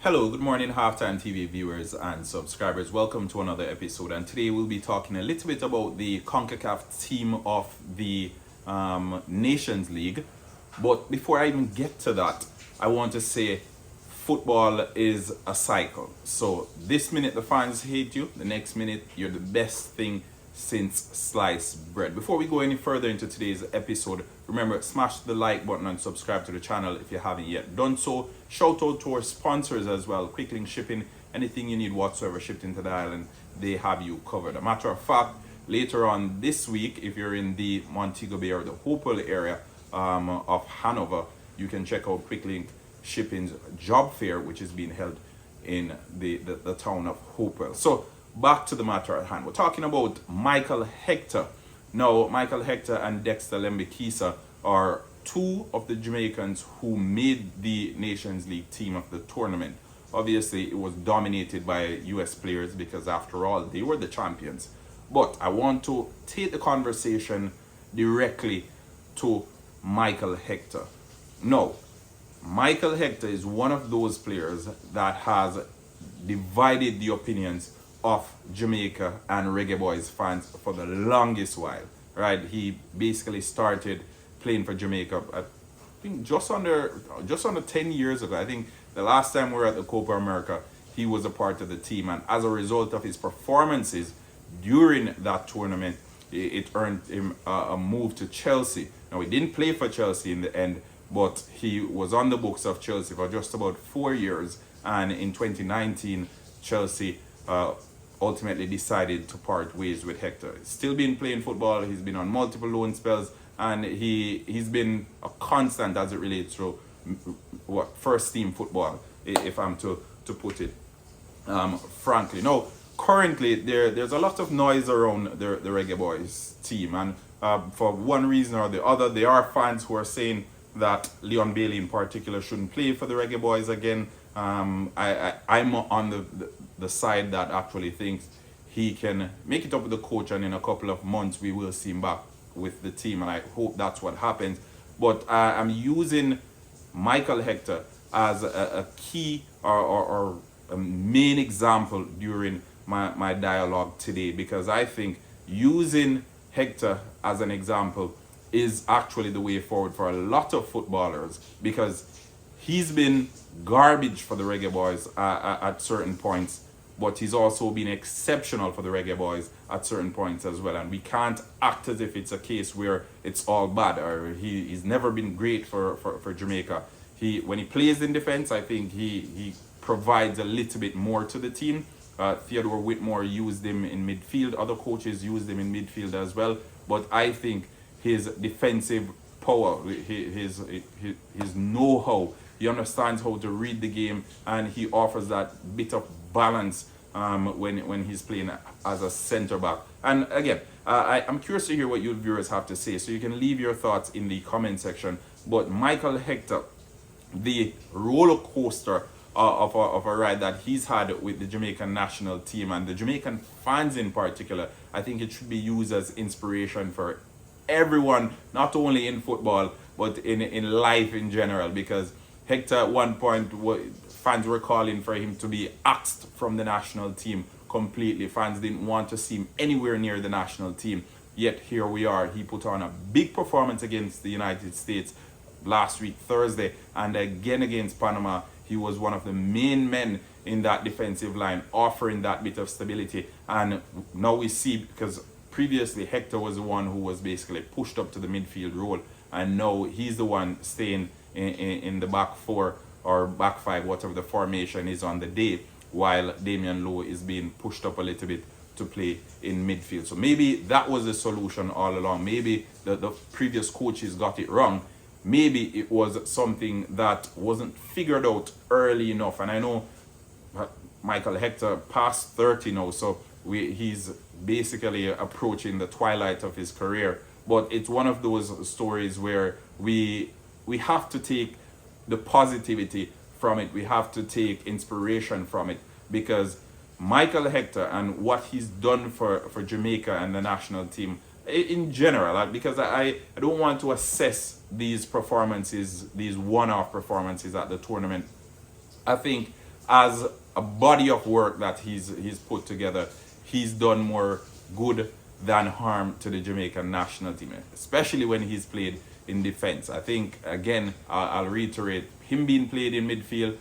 Hello, good morning, Halftime TV viewers and subscribers. Welcome to another episode. And today we'll be talking a little bit about the CONCACAF team of the Nations League. But before I even get to that, I want to say football is a cycle. So this minute the fans hate you, the next minute you're the best thing since sliced bread. Before we go any further into today's episode, remember, smash the like button and subscribe to the channel if you haven't yet done so. Shout out to our sponsors as well. Quick Link Shipping, anything you need whatsoever shipped into the island, they have you covered. A matter of fact, later on this week, if you're in the Montego Bay or the Hopewell area of Hanover, you can check out Quick Link Shipping's job fair, which is being held in the town of Hopewell. So back to the matter at hand. We're talking about Michael Hector. Now, Michael Hector and Dexter Lembikisa are two of the Jamaicans who made the Nations League team of the tournament. Obviously, it was dominated by US players because, after all, they were the champions. But I want to take the conversation directly to Michael Hector. Now, Michael Hector is one of those players that has divided the opinions of Jamaica and Reggae Boys fans for the longest while, right? He basically started playing for Jamaica, I think just under 10 years ago. I think the last time we were at the Copa America, he was a part of the team, and as a result of his performances during that tournament, it earned him a move to Chelsea. Now, he didn't play for Chelsea in the end, but he was on the books of Chelsea for just about 4 years, and in 2019, Chelsea ultimately decided to part ways with Hector. He's still been playing football, he's been on multiple loan spells, and he's been a constant as it relates to first team football, if I'm to put it frankly. Now, currently there's a lot of noise around the Reggae Boys team, and for one reason or the other, there are fans who are saying that Leon Bailey in particular shouldn't play for the Reggae Boys again. I'm on the side that actually thinks he can make it up with the coach, and in a couple of months we will see him back with the team, and I hope that's what happens. But I'm using Michael Hector as a key or a main example during my dialogue today, because I think using Hector as an example is actually the way forward for a lot of footballers, because he's been garbage for the Reggae Boys at certain points, but he's also been exceptional for the Reggae Boys at certain points as well. And we can't act as if it's a case where it's all bad, or he's never been great for Jamaica. When he plays in defense, I think he provides a little bit more to the team. Theodore Whitmore used him in midfield. Other coaches used him in midfield as well. But I think his defensive power, his know-how, he understands how to read the game, and he offers that bit of balance when he's playing as a center back. And again, I'm curious to hear what you viewers have to say, so you can leave your thoughts in the comment section. But Michael Hector, the roller coaster of a ride that he's had with the Jamaican national team and the Jamaican fans in particular, I think it should be used as inspiration for everyone, not only in football but in life in general, because Hector at one point, fans were calling for him to be axed from the national team completely. Fans didn't want to see him anywhere near the national team, yet here we are. He put on a big performance against the United States last week Thursday, and again against Panama. He was one of the main men in that defensive line, offering that bit of stability. And now we see, because previously Hector was the one who was basically pushed up to the midfield role, and now he's the one staying in the back four or back five, whatever the formation is on the day, while Damian Lowe is being pushed up a little bit to play in midfield. So maybe that was the solution all along. Maybe the previous coaches got it wrong. Maybe it was something that wasn't figured out early enough. And I know Michael Hector past 30 now, so he's basically approaching the twilight of his career. But it's one of those stories where we have to take the positivity from it. We have to take inspiration from it, because Michael Hector and what he's done for Jamaica and the national team in general, because I don't want to assess these performances, these one-off performances at the tournament. I think as a body of work that he's put together, he's done more good than harm to the Jamaican national team, especially when he's played in defense. I think, again, I'll reiterate, him being played in midfield,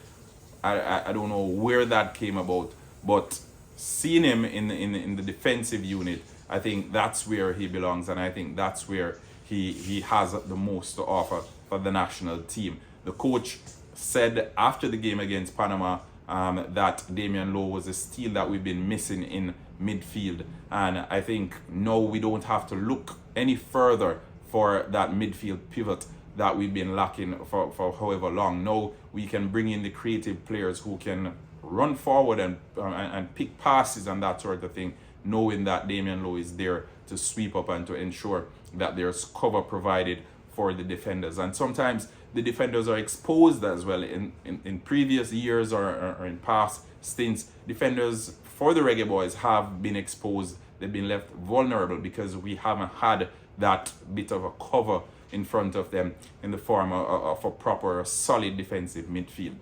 I don't know where that came about, but seeing him in the defensive unit, I think that's where he belongs, and I think that's where he has the most to offer for the national team. The coach said after the game against Panama that Damian Lowe was a steal that we've been missing in midfield, and I think now we don't have to look any further for that midfield pivot that we've been lacking for however long. Now we can bring in the creative players who can run forward and pick passes and that sort of thing, knowing that Damian Lowe is there to sweep up and to ensure that there's cover provided for the defenders. And sometimes the defenders are exposed as well. In previous years or in past stints, defenders for the Reggae Boys have been exposed. They've been left vulnerable because we haven't had that bit of a cover in front of them in the form of a proper solid defensive midfield.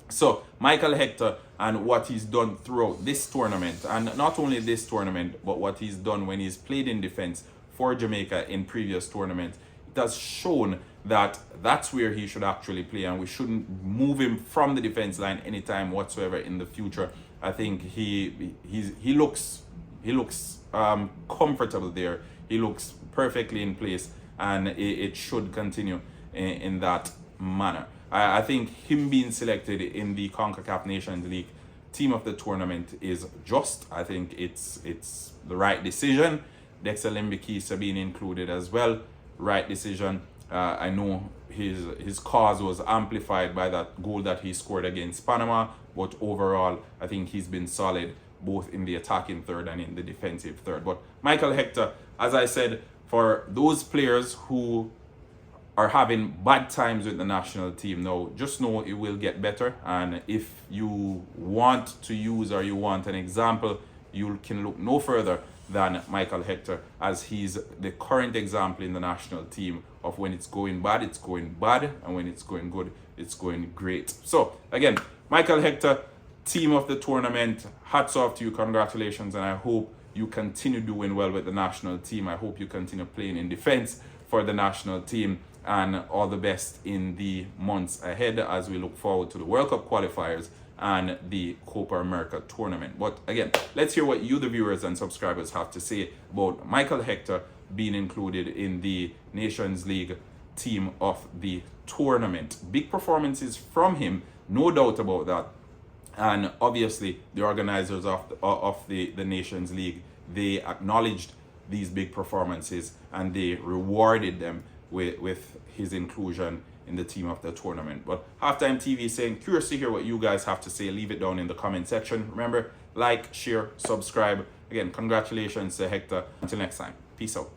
So Michael Hector and what he's done throughout this tournament, and not only this tournament, but what he's done when he's played in defense for Jamaica in previous tournaments, it has shown that that's where he should actually play, and we shouldn't move him from the defense line anytime whatsoever in the future. I think he looks comfortable there. He looks perfectly in place, and it should continue in that manner. I think him being selected in the CONCACAF Nations League team of the tournament is just. I think it's the right decision. Dexter Lembikisa being included as well, right decision. I know his cause was amplified by that goal that he scored against Panama, but overall I think he's been solid both in the attacking third and in the defensive third. But Michael Hector, as I said, for those players who are having bad times with the national team now, just know it will get better. And if you want to use, or you want an example, you can look no further than Michael Hector, as he's the current example in the national team of when it's going bad, and when it's going good, it's going great. So again, Michael Hector, team of the tournament, hats off to you, congratulations, and I hope you continue doing well with the national team. I hope you continue playing in defense for the national team, and all the best in the months ahead as we look forward to the World Cup qualifiers and the Copa America tournament. But again, let's hear what you, the viewers and subscribers, have to say about Michael Hector being included in the Nations League team of the tournament. Big performances from him, no doubt about that. And obviously the organizers of the Nations League, they acknowledged these big performances and they rewarded them with his inclusion in the team of the tournament. But Halftime TV saying, curious to hear what you guys have to say. Leave it down in the comment section. Remember, like, share, subscribe. Again, congratulations to Hector. Until next time, peace out.